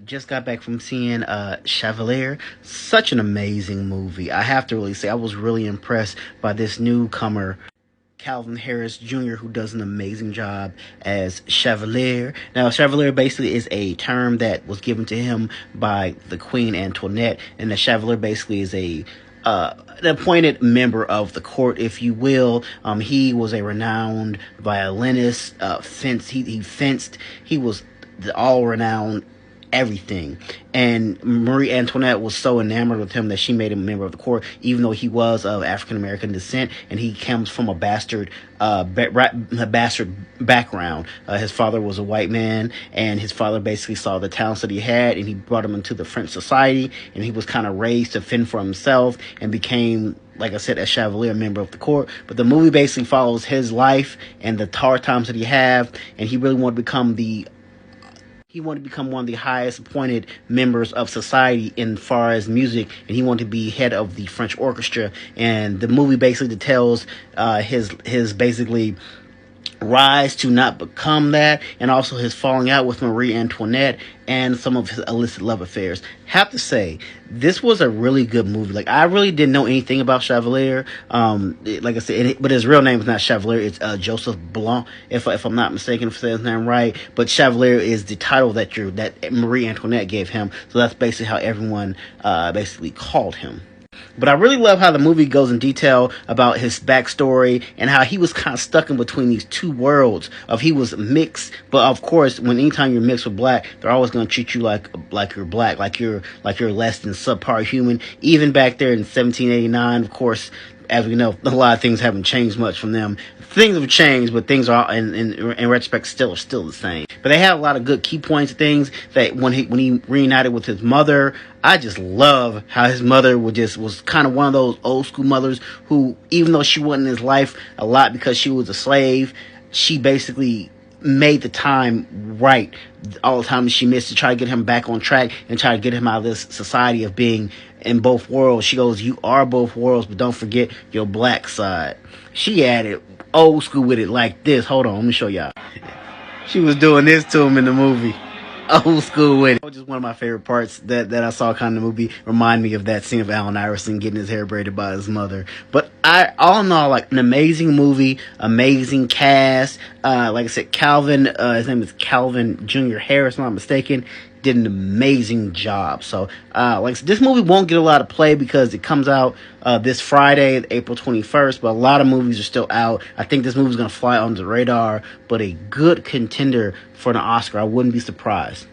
Just got back from seeing Chevalier. Such an amazing movie. I have to really say, I was really impressed by this newcomer, Calvin Harris Jr., who does an amazing job as Chevalier. Now, Chevalier basically is a term that was given to him by the Queen Antoinette, and the Chevalier basically is an appointed member of the court, if you will. He was a renowned violinist, he fenced, he was the all-renowned everything. And Marie Antoinette was so enamored with him that she made him a member of the court, even though he was of African American descent and he comes from a bastard background. His father was a white man, and his father basically saw the talents that he had, and he brought him into the French society, and he was kind of raised to fend for himself and became, like I said, a Chevalier, member of the court. But the movie basically follows his life and the hard times that he had, and he really wanted to become one of the highest appointed members of society in far as music, and he wanted to be head of the French orchestra. And the movie basically tells his basically rise to not become that, and also his falling out with Marie Antoinette and some of his illicit love affairs. Have to say, this was a really good movie. Like, I really didn't know anything about Chevalier. Like I said, but his real name is not Chevalier. It's Joseph Blanc, if I'm not mistaken, if I say his name right. But Chevalier is the title that Marie Antoinette gave him. So that's basically how everyone basically called him. But I really love how the movie goes in detail about his backstory and how he was kind of stuck in between these two worlds of he was mixed, but of course, anytime you're mixed with black, they're always going to treat you like you're black, like you're less than subpar human. Even back there in 1789, of course, as we know, a lot of things haven't changed much from them. Things have changed, but things are, in retrospect, still the same. But they had a lot of good key points, things that when he reunited with his mother, I just love how his mother was kind of one of those old school mothers who, even though she wasn't in his life a lot because she was a slave, she basically made the time right all the time she missed to try to get him back on track and try to get him out of this society of being in both worlds. She goes, "You are both worlds, but don't forget your black side." She added old school with it like this. Hold on, let me show y'all. She was doing this to him in the movie. Old school with it. Just one of my favorite parts that I saw kind of the movie remind me of that scene of Allen Iverson getting his hair braided by his mother. But all in all, like, an amazing movie, amazing cast. Like I said, Calvin, his name is Calvin Jr. Harris, if I'm not mistaken, did an amazing job. So, like I said, this movie won't get a lot of play because it comes out this Friday, April 21st, but a lot of movies are still out. I think this movie's going to fly under the radar, but a good contender for an Oscar. I wouldn't be surprised.